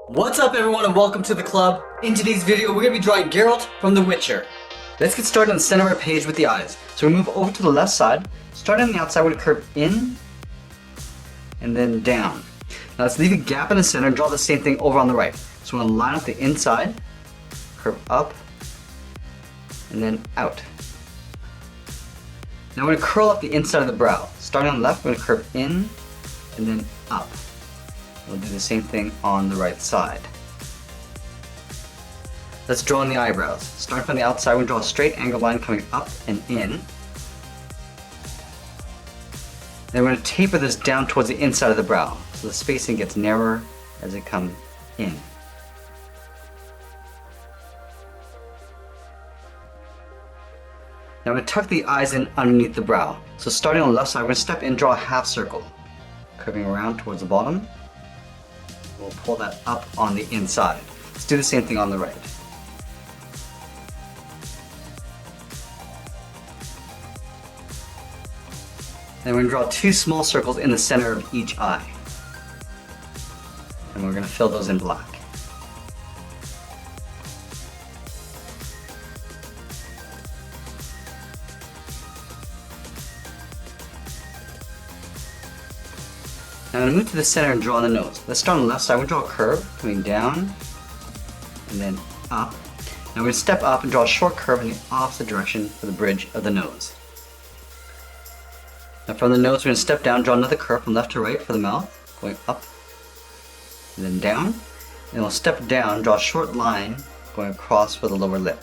What's up everyone and welcome to the club. In today's video we're going to be drawing Geralt from The Witcher. Let's get started on the center of our page with the eyes. So we move over to the left side, starting on the outside, we're going to curve in and then down. Now let's leave a gap in the center and draw the same thing over on the right. So we're going to line up the inside, curve up, and then out. Now we're going to curl up the inside of the brow. Starting on the left, we're going to curve in and then up. We'll do the same thing on the right side. Let's draw in the eyebrows. Starting from the outside, we'll draw a straight angled line coming up and in. Then we're going to taper this down towards the inside of the brow, so the spacing gets narrower as it comes in. Now I'm going to tuck the eyes in underneath the brow. So starting on the left side, we're going to step in and draw a half circle, curving around towards the bottom. We'll pull that up on the inside. Let's do the same thing on the right. Then we're going to draw two small circles in the center of each eye. And we're going to fill those in black. Now I'm going to move to the center and draw the nose. Let's start on the left side. We'll draw a curve coming down and then up. Now we're going to step up and draw a short curve in the opposite direction for the bridge of the nose. Now from the nose we're going to step down, draw another curve from left to right for the mouth, going up and then down. And we'll step down, draw a short line going across for the lower lip.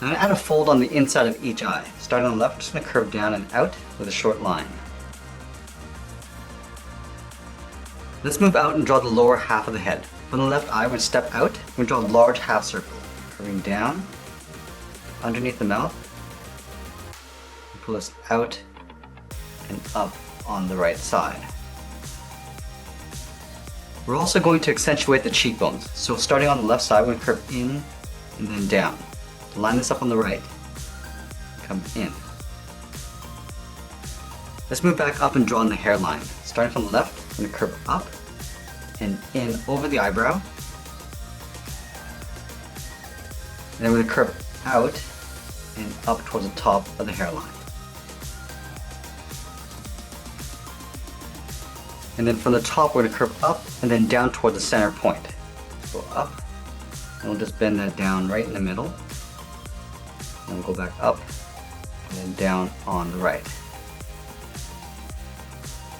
Now I'm going to add a fold on the inside of each eye. Starting on the left, we're just going to curve down and out with a short line. Let's move out and draw the lower half of the head. From the left eye, we're going to step out. We're going to draw a large half circle, curving down, underneath the mouth, and pull this out and up on the right side. We're also going to accentuate the cheekbones. So starting on the left side, we're going to curve in and then down. Line this up on the right, come in. Let's move back up and draw in the hairline. Starting from the left, we're going to curve up and in over the eyebrow. And then we're going to curve out and up towards the top of the hairline. And then from the top, we're going to curve up and then down toward the center point. Go up, and we'll just bend that down right in the middle. And we'll go back up and then down on the right.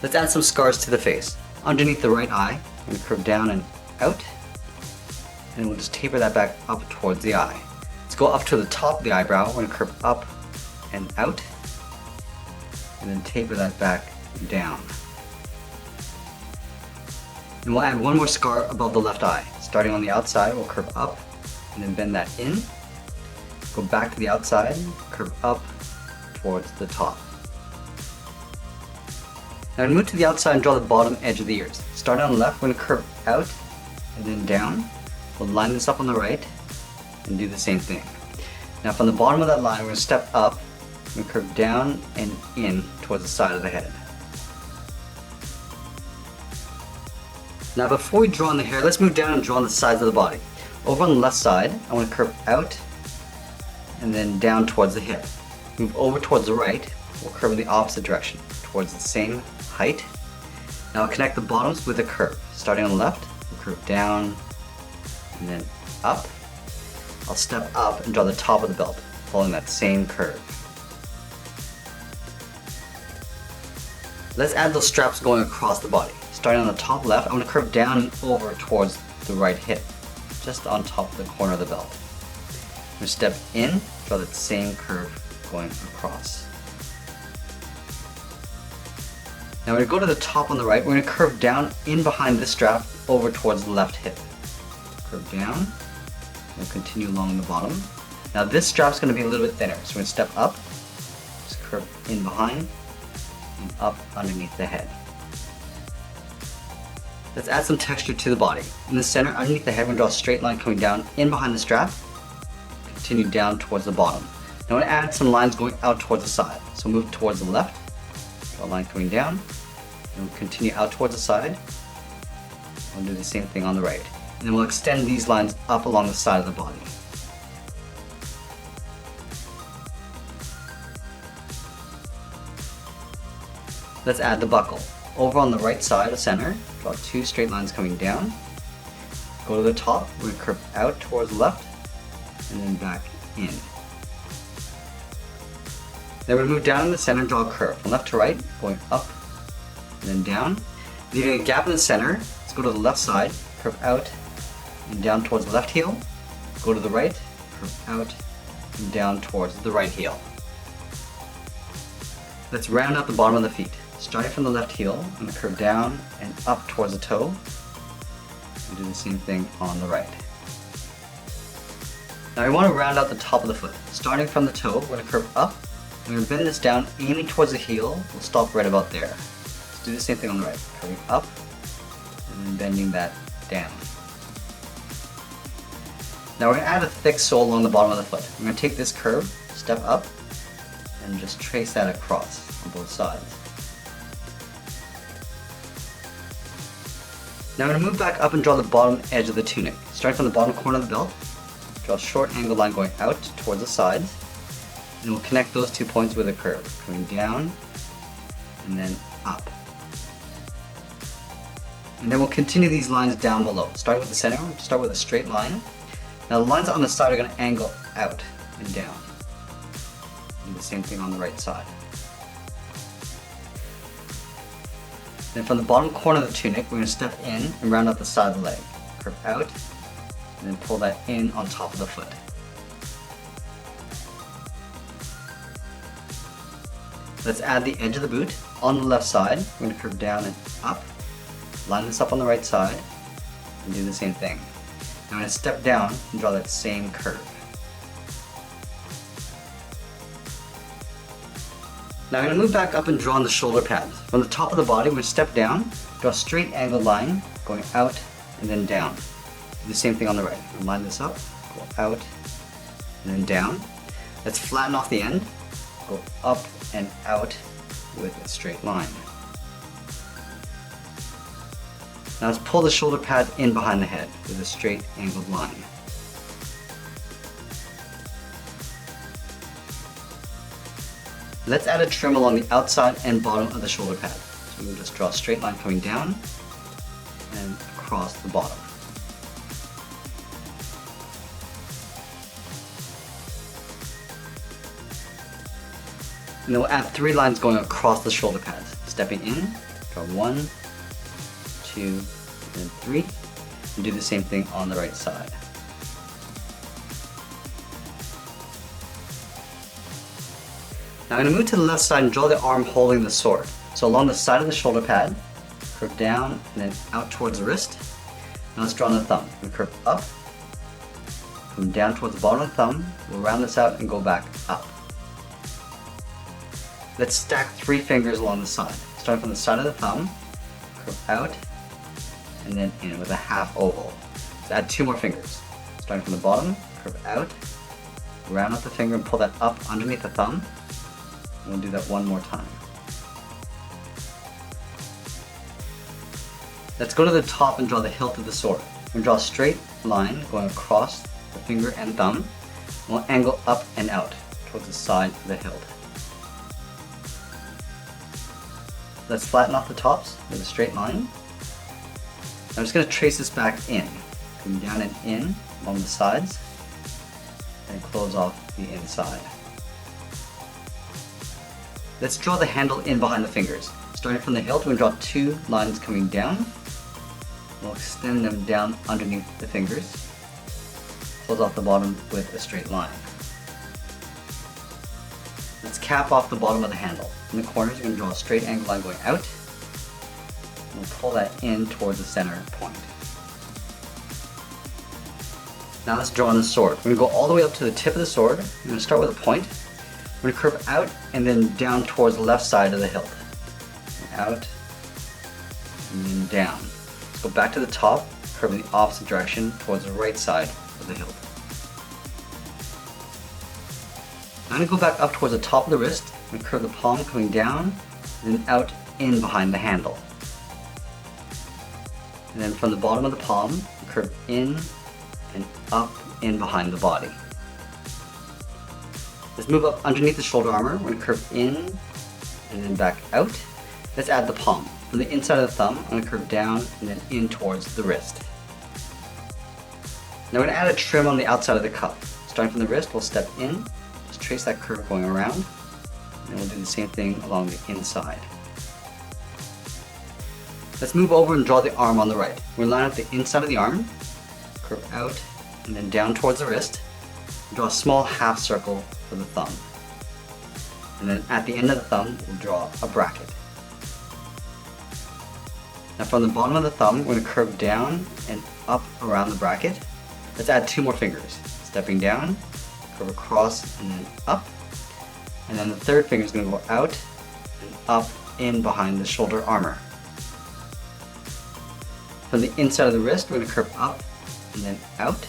Let's add some scars to the face. Underneath the right eye, we're going to curve down and out, and we'll just taper that back up towards the eye. Let's go up to the top of the eyebrow. We're going to curve up and out, and then taper that back down. And we'll add one more scar above the left eye. Starting on the outside, we'll curve up, and then bend that in. Go back to the outside, curve up towards the top. Now move to the outside and draw the bottom edge of the ears. Starting on the left, we're going to curve out and then down. We'll line this up on the right and do the same thing. Now from the bottom of that line, we're going to step up and curve down and in towards the side of the head. Now before we draw on the hair, let's move down and draw on the sides of the body. Over on the left side, I want to curve out and then down towards the hip. Move over towards the right, we'll curve in the opposite direction, towards the same height. Now I'll connect the bottoms with a curve. Starting on the left, we'll curve down and then up. I'll step up and draw the top of the belt, following that same curve. Let's add those straps going across the body. Starting on the top left, I'm going to curve down and over towards the right hip, just on top of the corner of the belt. I'm going to step in, draw that same curve going across. Now we're going to go to the top on the right, we're going to curve down in behind this strap over towards the left hip. Curve down, we'll continue along the bottom. Now this strap's going to be a little bit thinner, so we're going to step up, just curve in behind, and up underneath the head. Let's add some texture to the body. In the center, underneath the head, we're going to draw a straight line coming down in behind the strap, continue down towards the bottom. Now I'm going to add some lines going out towards the side. So move towards the left, draw a line coming down, and we'll continue out towards the side, We'll do the same thing on the right. And then we'll extend these lines up along the side of the body. Let's add the buckle. Over on the right side of center, draw 2 straight lines coming down. Go to the top, we're going to curve out towards the left, and then back in. Then we're going to move down in the center and draw a curve from left to right, going up and then down. Leaving a gap in the center, let's go to the left side, curve out and down towards the left heel. Go to the right, curve out and down towards the right heel. Let's round out the bottom of the feet. Starting from the left heel, I'm going to curve down and up towards the toe. And do the same thing on the right. Now we want to round out the top of the foot. Starting from the toe, we're going to curve up. We're going to bend this down, aiming towards the heel. We'll stop right about there. Let's do the same thing on the right. Curving up and then bending that down. Now we're going to add a thick sole along the bottom of the foot. I'm going to take this curve, step up, and just trace that across on both sides. Now I'm going to move back up and draw the bottom edge of the tunic. Starting from the bottom corner of the belt, draw a short angled line going out towards the sides, and we'll connect those 2 points with a curve, coming down and then up. And then we'll continue these lines down below. Starting with the center, we'll start with a straight line. Now the lines on the side are going to angle out and down. Do the same thing on the right side. Then from the bottom corner of the tunic, we're going to step in and round out the side of the leg. Curve out, and then pull that in on top of the foot. Let's add the edge of the boot. On the left side, we're going to curve down and up. Line this up on the right side, and do the same thing. Now I'm going to step down and draw that same curve. Now I'm going to move back up and draw on the shoulder pads. From the top of the body, we're going to step down, draw a straight angled line, going out and then down. Do the same thing on the right. We'll line this up, go out and then down. Let's flatten off the end, go up and out with a straight line. Now let's pull the shoulder pad in behind the head with a straight angled line. Let's add a trim along the outside and bottom of the shoulder pad. So we'll just draw a straight line coming down and across the bottom. And then we'll add 3 lines going across the shoulder pads. Stepping in, draw 1, 2, and 3, and do the same thing on the right side. Now I'm going to move to the left side and draw the arm holding the sword. So along the side of the shoulder pad, curve down and then out towards the wrist. Now let's draw on the thumb. We curve up, come down towards the bottom of the thumb, we'll round this out and go back up. Let's stack 3 fingers along the side. Starting from the side of the thumb, curve out, and then in with a half oval. Let's add 2 more fingers. Starting from the bottom, curve out, round out the finger and pull that up underneath the thumb. And we'll do that 1 more time. Let's go to the top and draw the hilt of the sword. We'll draw a straight line going across the finger and thumb. We'll angle up and out towards the side of the hilt. Let's flatten off the tops with a straight line. I'm just going to trace this back in, coming down and in along the sides, and close off the inside. Let's draw the handle in behind the fingers. Starting from the hilt, we're going to draw 2 lines coming down. We'll extend them down underneath the fingers. Close off the bottom with a straight line. Let's cap off the bottom of the handle. In the corners, we're going to draw a straight angle line going out. And we'll pull that in towards the center point. Now let's draw on the sword. We're going to go all the way up to the tip of the sword. We're going to start with a point. We're going to curve out and then down towards the left side of the hilt. Out and then down. Let's go back to the top, curve in the opposite direction towards the right side of the hilt. I'm going to go back up towards the top of the wrist. I'm going to curve the palm coming down and then out in behind the handle. And then from the bottom of the palm, curve in and up in behind the body. Let's move up underneath the shoulder armor. We're going to curve in and then back out. Let's add the palm. From the inside of the thumb, I'm going to curve down and then in towards the wrist. Now we're going to add a trim on the outside of the cuff. Starting from the wrist, we'll step in, just trace that curve going around, and we'll do the same thing along the inside. Let's move over and draw the arm on the right. We're going to line up the inside of the arm, curve out, and then down towards the wrist. Draw a small half circle for the thumb. And then at the end of the thumb, we'll draw a bracket. Now from the bottom of the thumb, we're going to curve down and up around the bracket. Let's add 2 more fingers. Stepping down, curve across, and then up. And then the third finger is going to go out and up in behind the shoulder armor. From the inside of the wrist, we're going to curve up and then out.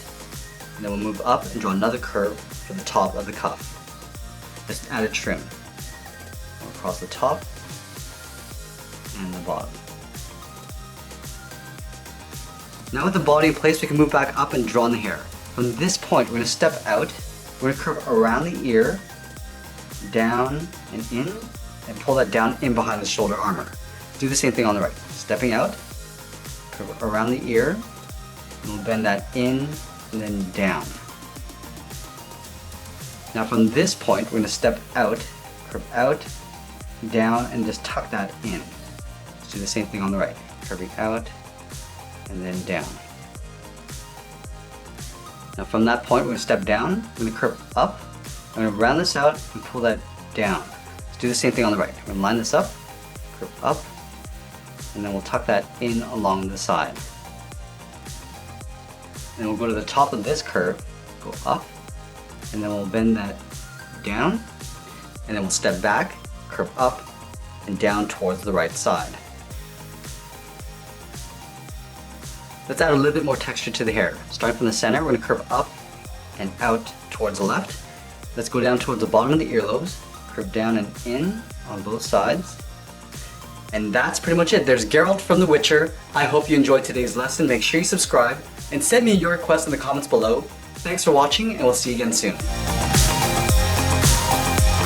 And then we'll move up and draw another curve for the top of the cuff. Let's add a trim across the top and the bottom. Now with the body in place, we can move back up and draw on the hair. From this point, we're going to step out. We're going to curve around the ear, down and in, and pull that down in behind the shoulder armor. Do the same thing on the right. Stepping out, curve around the ear, and we'll bend that in and then down. Now from this point, we're going to step out, curve out, down, and just tuck that in. Let's do the same thing on the right. Curving out, and then down. Now from that point, we're going to step down, we're going to curve up, I'm going to round this out and pull that down. Let's do the same thing on the right. We're going to line this up, curve up, and then we'll tuck that in along the side. And we'll go to the top of this curve, go up, and then we'll bend that down, and then we'll step back, curve up, and down towards the right side. Let's add a little bit more texture to the hair. Starting from the center, we're going to curve up and out towards the left. Let's go down towards the bottom of the earlobes, curve down and in on both sides. And that's pretty much it. There's Geralt from The Witcher. I hope you enjoyed today's lesson. Make sure you subscribe and send me your requests in the comments below. Thanks for watching, and we'll see you again soon.